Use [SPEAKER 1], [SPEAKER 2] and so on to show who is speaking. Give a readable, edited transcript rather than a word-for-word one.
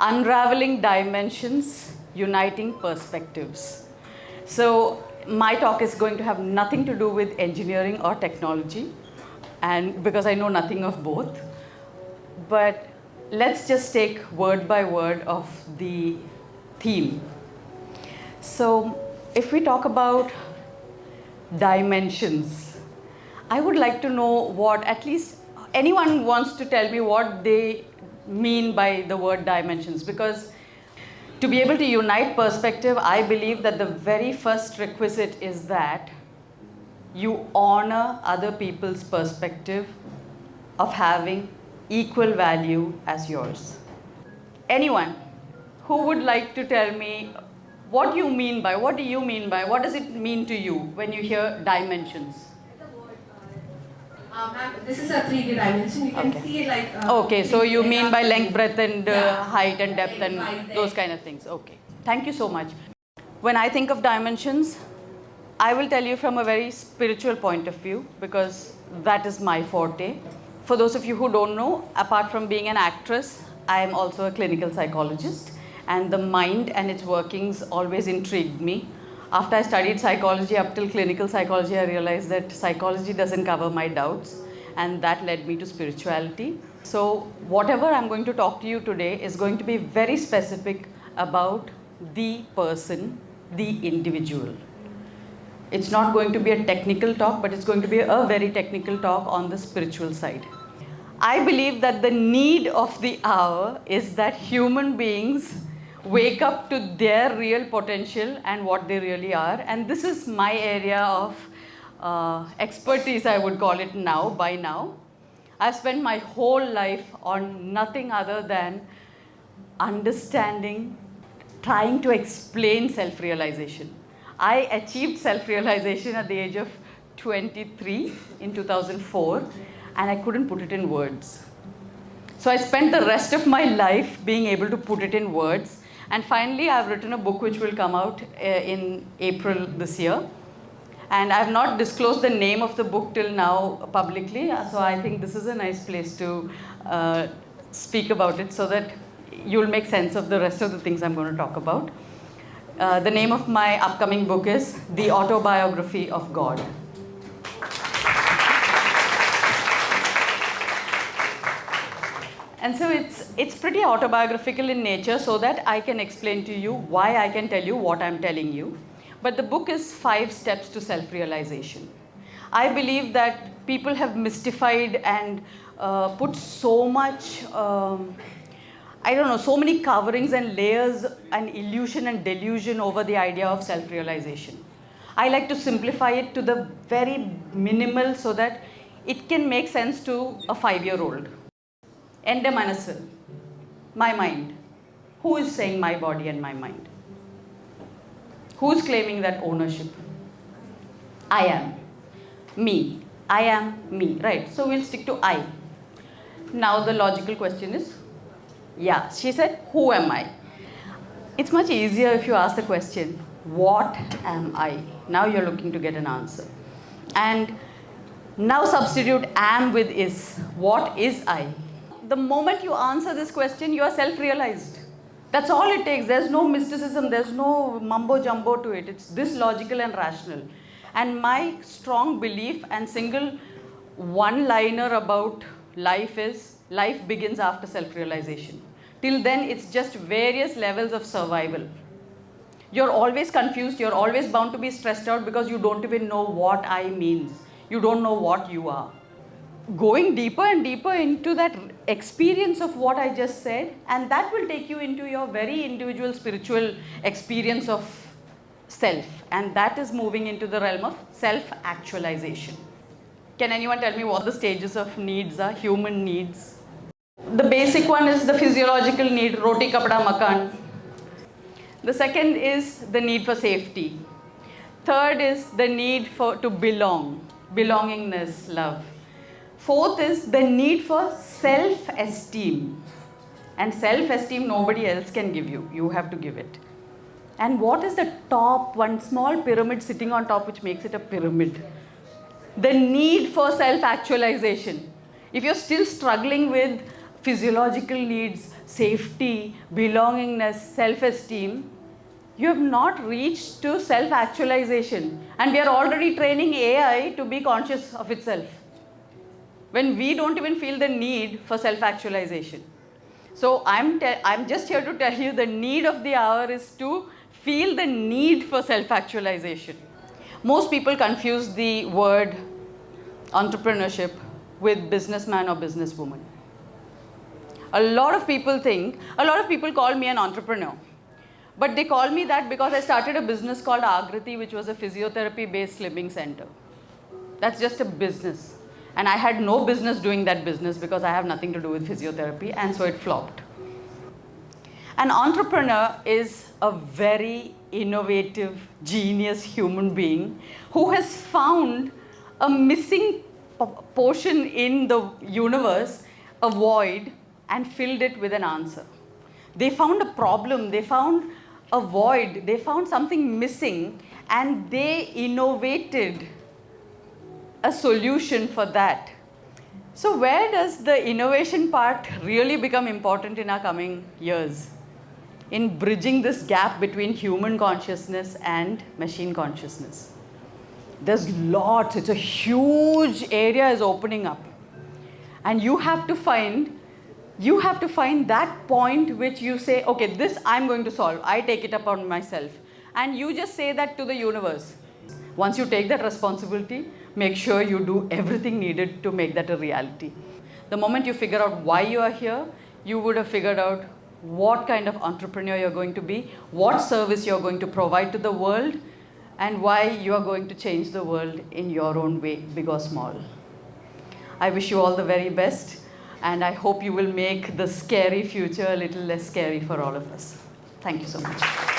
[SPEAKER 1] Unraveling Dimensions, Uniting Perspectives. So my talk is going to have nothing to do with engineering or technology, and because I know nothing of both. But let's just take word by word of the theme. So if we talk about dimensions, I would like to know what, at least anyone wants to tell me what they mean by the word dimensions, because to be able to unite perspective, I believe that the very first requisite is that you honor other people's perspective of having equal value as yours. Anyone who would like to tell me what do you mean by, what does it mean to you when you hear dimensions?
[SPEAKER 2] This is a 3D dimension. You can see it like...
[SPEAKER 1] okay, so you mean by length, breadth and height and depth and those kind of things. Okay, thank you so much. When I think of dimensions, I will tell you from a very spiritual point of view, because that is my forte. For those of you who don't know, apart from being an actress, I am also a clinical psychologist, and the mind and its workings always intrigued me. After I studied psychology up till clinical psychology, I realized that psychology doesn't cover my doubts, and that led me to spirituality. So whatever I'm going to talk to you today is going to be very specific about the person, the individual. It's not going to be a technical talk, but it's going to be a very technical talk on the spiritual side. I believe that the need of the hour is that human beings wake up to their real potential and what they really are. And this is my area of expertise, I would call it now, by now. I've spent my whole life on nothing other than understanding, trying to explain self-realization. I achieved self-realization at the age of 23 in 2004, and I couldn't put it in words. So I spent the rest of my life being able to put it in words. And finally, I've written a book which will come out in April this year. And I've not disclosed the name of the book till now publicly. So I think this is a nice place to speak about it so that you'll make sense of the rest of the things I'm going to talk about. The name of my upcoming book is The Autobiography of God. And so it's pretty autobiographical in nature, so that I can explain to you why I can tell you what I'm telling you. But the book is 5 steps to self-realization. I believe that people have mystified and put so much, so many coverings and layers and illusion and delusion over the idea of self-realization. I like to simplify it to the very minimal so that it can make sense to a 5-year-old. Ende manasu, my mind. Who is saying my body and my mind? Who is claiming that ownership? I am. Me. I am me. Right. So we'll stick to I. Now the logical question is, yeah, she said, who am I? It's much easier if you ask the question, what am I? Now you're looking to get an answer. And now substitute am with is. What is I? The moment you answer this question, you are self-realized. That's all it takes. There's no mysticism, there's no mumbo-jumbo to it. It's this logical and rational. And my strong belief and single one-liner about life is, life begins after self-realization. Till then, it's just various levels of survival. You're always confused, you're always bound to be stressed out because you don't even know what I means. You don't know what you are. Going deeper and deeper into that experience of what I just said, and that will take you into your very individual spiritual experience of self, and that is moving into the realm of self-actualization. Can anyone tell me what the stages of needs are, human needs? The basic one is the physiological need, roti, kapda, makan. The second is the need for safety. Third is the need to belong, belongingness, love. Fourth is the need for self-esteem. And self-esteem nobody else can give you. You have to give it. And what is the top, one small pyramid sitting on top which makes it a pyramid? The need for self-actualization. If you're still struggling with physiological needs, safety, belongingness, self-esteem, you have not reached to self-actualization. And we are already training AI to be conscious of itself, when we don't even feel the need for self-actualization. So I'm just here to tell you the need of the hour is to feel the need for self-actualization. Most people confuse the word entrepreneurship with businessman or businesswoman. A lot of people call me an entrepreneur. But they call me that because I started a business called Agriti, which was a physiotherapy-based slimming center. That's just a business. And I had no business doing that business because I have nothing to do with physiotherapy, and so it flopped. An entrepreneur is a very innovative, genius human being who has found a missing portion in the universe, a void, and filled it with an answer. They found a problem, they found a void, they found something missing, and they innovated a solution for that. So where does the innovation part really become important in our coming years? In bridging this gap between human consciousness and machine consciousness. There's lots, it's a huge area is opening up. And you have to find that point which you say, okay, this I'm going to solve. I take it upon myself. And you just say that to the universe. Once you take that responsibility, make sure you do everything needed to make that a reality. The moment you figure out why you are here, you would have figured out what kind of entrepreneur you're going to be, what service you're going to provide to the world, and why you are going to change the world in your own way, big or small. I wish you all the very best, and I hope you will make the scary future a little less scary for all of us. Thank you so much.